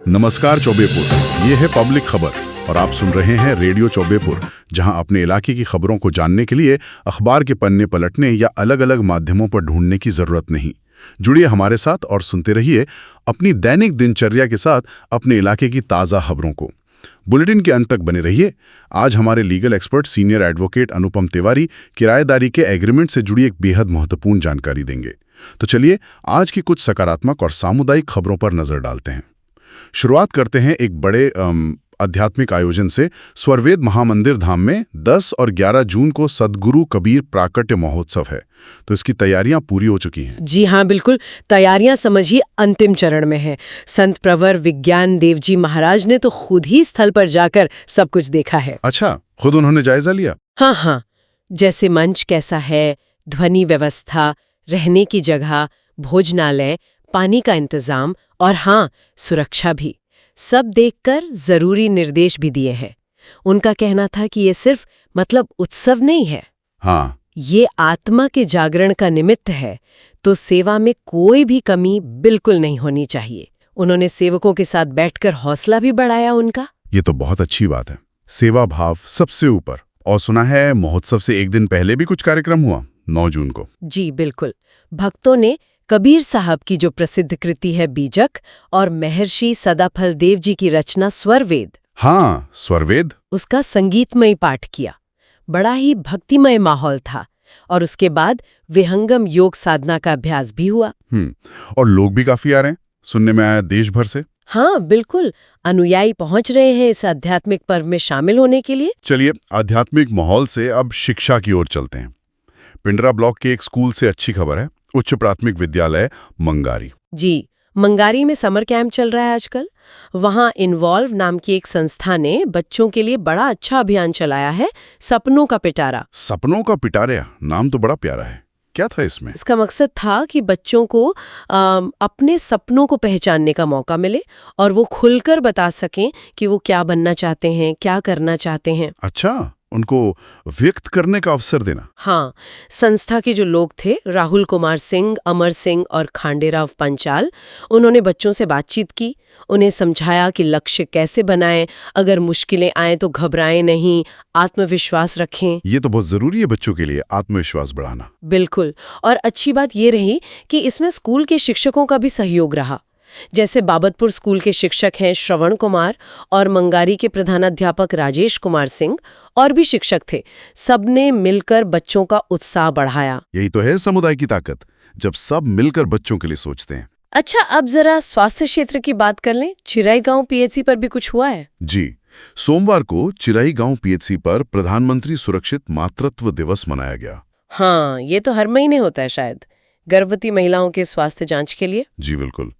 नमस्कार चौबेपुर, ये है पब्लिक खबर और आप सुन रहे हैं रेडियो चौबेपुर, जहां अपने इलाके की खबरों को जानने के लिए अखबार के पन्ने पलटने या अलग अलग माध्यमों पर ढूंढने की जरूरत नहीं। जुड़िए हमारे साथ और सुनते रहिए अपनी दैनिक दिनचर्या के साथ अपने इलाके की ताज़ा खबरों को। बुलेटिन के अंत तक बने रहिए। आज हमारे लीगल एक्सपर्ट सीनियर एडवोकेट अनुपम तिवारी किराएदारी के एग्रीमेंट से जुड़ी एक बेहद महत्वपूर्ण जानकारी देंगे। तो चलिए आज की कुछ सकारात्मक और सामुदायिक खबरों पर नजर डालते हैं। शुरुआत करते हैं एक बड़े आध्यात्मिक आयोजन से। स्वरवेद महामंदिर धाम में 10 और 11 जून को सद्गुरु कबीर प्राकट्य महोत्सव है, तो इसकी तैयारियां पूरी हो चुकी हैं। जी हाँ, बिल्कुल। तैयारियां समझिए अंतिम चरण में हैं। संत प्रवर विज्ञान देव जी महाराज ने तो खुद ही स्थल पर जाकर सब कुछ देखा है। अच्छा, खुद उन्होंने जायजा लिया? हाँ, जैसे मंच कैसा है, ध्वनि व्यवस्था, रहने की जगह, भोजनालय, पानी का इंतजाम और हाँ, सुरक्षा भी, सब देखकर जरूरी निर्देश भी दिए हैं। उनका कहना था कि ये सिर्फ उत्सव नहीं है, हाँ, ये आत्मा के जागरण का निमित्त है, तो सेवा में कोई भी कमी बिल्कुल नहीं होनी चाहिए। उन्होंने सेवकों के साथ बैठकर हौसला भी बढ़ाया उनका। ये तो बहुत अच्छी बात है। सेवा भाव सबसे ऊपर। और सुना है महोत्सव से एक दिन पहले भी कुछ कार्यक्रम हुआ, 9 जून को। जी बिल्कुल। भक्तों ने कबीर साहब की जो प्रसिद्ध कृति है बीजक और महर्षि सदाफल देव जी की रचना स्वरवेद, हाँ, स्वरवेद, उसका संगीतमय पाठ किया। बड़ा ही भक्तिमय माहौल था और उसके बाद विहंगम योग साधना का अभ्यास भी हुआ। और लोग भी काफी आ रहे हैं, सुनने में आया देश भर से। हाँ बिल्कुल, अनुयायी पहुंच रहे हैं इस आध्यात्मिक पर्व में शामिल होने के लिए। चलिए आध्यात्मिक माहौल से अब शिक्षा की ओर चलते हैं। पिंडरा ब्लॉक के एक स्कूल से अच्छी खबर है। उच्च प्राथमिक विद्यालय मंगारी। जी, मंगारी में समर कैंप चल रहा है आजकल। वहाँ इन्वॉल्व नाम की एक संस्था ने बच्चों के लिए बड़ा अच्छा अभियान चलाया है, सपनों का पिटारा। सपनों का पिटारा, नाम तो बड़ा प्यारा है। क्या था इसमें? इसका मकसद था कि बच्चों को अपने सपनों को पहचानने का मौका मिले और वो खुलकर बता सकें कि वो क्या बनना चाहते हैं, क्या करना चाहते हैं। अच्छा, उनको व्यक्त करने का अवसर देना। हाँ, संस्था के जो लोग थे, राहुल कुमार सिंह, अमर सिंह और खांडेराव पंचाल, उन्होंने बच्चों से बातचीत की, उन्हें समझाया कि लक्ष्य कैसे बनाएं, अगर मुश्किलें आए तो घबराएं नहीं, आत्मविश्वास रखें। ये तो बहुत जरूरी है बच्चों के लिए, आत्मविश्वास बढ़ाना। बिल्कुल। और अच्छी बात ये रही कि इसमें स्कूल के शिक्षकों का भी सहयोग रहा। जैसे बाबतपुर स्कूल के शिक्षक हैं श्रवण कुमार और मंगारी के प्रधानाध्यापक राजेश कुमार सिंह और भी शिक्षक थे। सबने मिलकर बच्चों का उत्साह बढ़ाया। यही तो है समुदाय की ताकत, जब सब मिलकर बच्चों के लिए सोचते हैं। अच्छा, अब जरा स्वास्थ्य क्षेत्र की बात कर लें। चिराई गांव पीएचसी पर भी कुछ हुआ है। जी, सोमवार को चिराई गांव पीएचसी पर प्रधानमंत्री सुरक्षित मातृत्व दिवस मनाया गया। हाँ, ये तो हर महीने होता है शायद, गर्भवती महिलाओं के स्वास्थ्य जांच के लिए। जी बिल्कुल।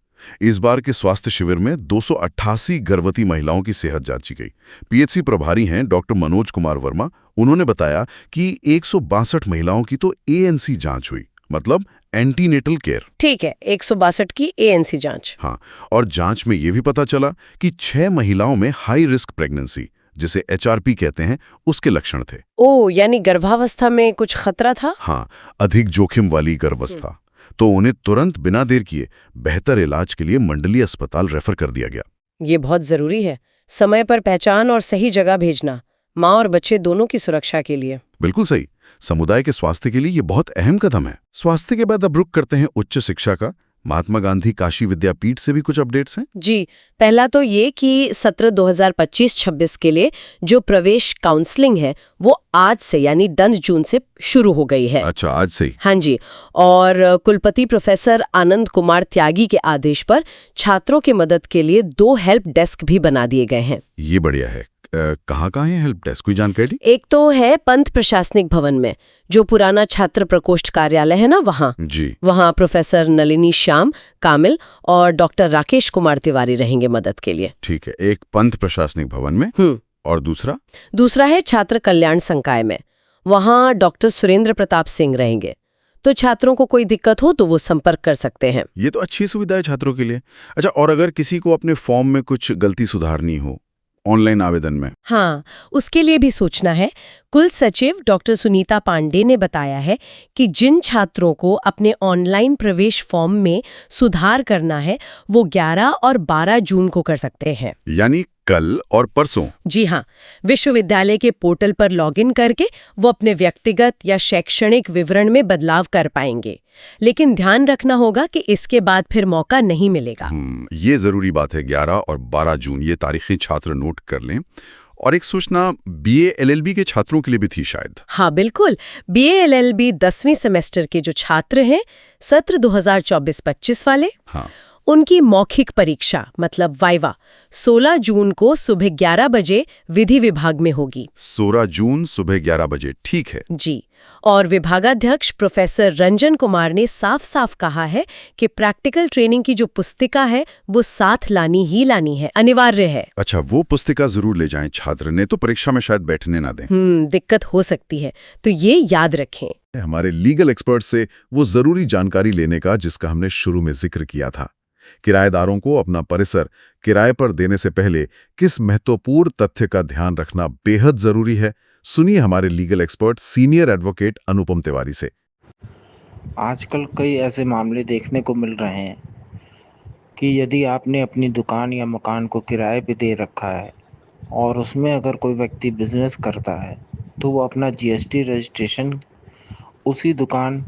इस बार के स्वास्थ्य शिविर में 288 गर्भवती महिलाओं की सेहत जांची गई। पीएचसी प्रभारी हैं डॉक्टर मनोज कुमार वर्मा। उन्होंने बताया कि 162 महिलाओं की तो एएनसी जांच हुई, मतलब एंटीनेटल केयर। ठीक है, 162 की एएनसी जांच। हाँ, और जांच में ये भी पता चला कि 6 महिलाओं में हाई रिस्क प्रेगनेंसी, जिसे एचआरपी कहते हैं, उसके लक्षण थे। ओह, यानी गर्भावस्था में कुछ खतरा था। हाँ, अधिक जोखिम वाली गर्भावस्था। तो उन्हें तुरंत बिना देर किए बेहतर इलाज के लिए मंडलीय अस्पताल रेफर कर दिया गया। ये बहुत जरूरी है, समय पर पहचान और सही जगह भेजना, माँ और बच्चे दोनों की सुरक्षा के लिए। बिल्कुल सही। समुदाय के स्वास्थ्य के लिए ये बहुत अहम कदम है। स्वास्थ्य के बाद अब रुख करते हैं उच्च शिक्षा का। महात्मा गांधी काशी विद्यापीठ से भी कुछ अपडेट्स हैं। जी, पहला तो ये कि सत्र 2025-26 के लिए जो प्रवेश काउंसलिंग है वो आज से यानी 10 जून से शुरू हो गई है। अच्छा, आज से ही? हाँ जी। और कुलपति प्रोफेसर आनंद कुमार त्यागी के आदेश पर छात्रों की मदद के लिए 2 हेल्प डेस्क भी बना दिए गए हैं। ये बढ़िया है। कहाँ है हेल्प डेस्क, कोई जानकारी? एक तो है पंत प्रशासनिक भवन में, जो पुराना छात्र प्रकोष्ठ कार्यालय है ना, वहाँ। जी। वहाँ प्रोफेसर नलिनी श्याम कामिल और डॉक्टर राकेश कुमार तिवारी रहेंगे मदद के लिए। ठीक है, एक पंत प्रशासनिक भवन में। और दूसरा है छात्र कल्याण संकाय में। वहाँ डॉक्टर सुरेंद्र प्रताप सिंह रहेंगे। तो छात्रों को कोई दिक्कत हो तो वो संपर्क कर सकते हैं। ये तो अच्छी सुविधा है छात्रों के लिए। अच्छा, और अगर किसी को अपने फॉर्म में कुछ गलती सुधारनी हो, ऑनलाइन आवेदन में? हाँ, उसके लिए भी सोचना है। कुल सचिव डॉक्टर सुनीता पांडे ने बताया है कि जिन छात्रों को अपने ऑनलाइन प्रवेश फॉर्म में सुधार करना है वो 11 और 12 जून को कर सकते हैं। यानी कल और परसों? जी हाँ, विश्वविद्यालय के पोर्टल पर लॉगिन करके वो अपने व्यक्तिगत या शैक्षणिक विवरण में बदलाव कर पाएंगे। लेकिन ध्यान रखना होगा कि इसके बाद फिर मौका नहीं मिलेगा। ये जरूरी बात है। 11 और 12 जून ये तारीखें छात्र नोट कर लें। और एक सूचना बीए एलएलबी के छात्रों के लिए भी थी शायद। हाँ बिल्कुल, बीए एलएलबी 10वीं सेमेस्टर के जो छात्र हैं, सत्र 2024-25 वाले, हाँ, उनकी मौखिक परीक्षा मतलब वाइवा 16 जून को सुबह 11 बजे विधि विभाग में होगी। 16 जून सुबह 11 बजे, ठीक है। जी, और विभागाध्यक्ष प्रोफेसर रंजन कुमार ने साफ साफ कहा है कि प्रैक्टिकल ट्रेनिंग की जो पुस्तिका है वो साथ लानी ही लानी है, अनिवार्य है। अच्छा, वो पुस्तिका जरूर ले जाएं छात्र, ने तो परीक्षा में शायद बैठने ना दें। दिक्कत हो सकती है, तो ये याद रखें। हमारे लीगल एक्सपर्ट से वो जरूरी जानकारी लेने का जिसका हमने शुरू में जिक्र किया था। किराएदारों को अपना परिसर किराए पर देने से पहले किस महत्वपूर्ण तथ्य का ध्यान रखना बेहद जरूरी है, सुनिए हमारे लीगल एक्सपर्ट सीनियर एडवोकेट अनुपम तिवारी से। आजकल कई ऐसे मामले देखने को मिल रहे हैं कि यदि आपने अपनी दुकान या मकान को किराए पे दे रखा है और उसमें अगर कोई व्यक्ति बिजनेस करता है तो वो अपना जीएसटी रजिस्ट्रेशन उसी दुकान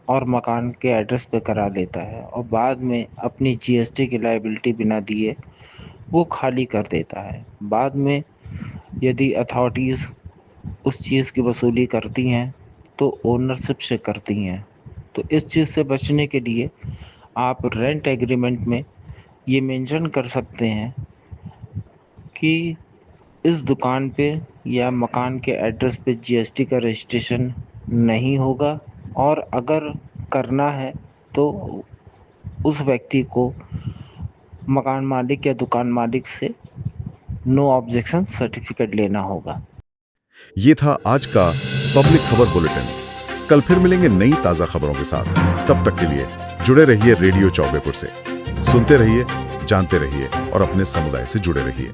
और मकान के एड्रेस पे करा लेता है और बाद में अपनी जीएसटी की लायबिलिटी बिना दिए वो खाली कर देता है। बाद में यदि अथॉरिटीज़ उस चीज़ की वसूली करती हैं तो ओनरशिप से करती हैं। तो इस चीज़ से बचने के लिए आप रेंट एग्रीमेंट में ये मेंशन कर सकते हैं कि इस दुकान पे या मकान के एड्रेस पे जीएसटी का रजिस्ट्रेशन नहीं होगा, और अगर करना है तो उस व्यक्ति को मकान मालिक या दुकान मालिक से नो ऑब्जेक्शन सर्टिफिकेट लेना होगा। ये था आज का पब्लिक खबर बुलेटिन। कल फिर मिलेंगे नई ताजा खबरों के साथ। तब तक के लिए जुड़े रहिए रेडियो चौबेपुर से। सुनते रहिए, जानते रहिए और अपने समुदाय से जुड़े रहिए।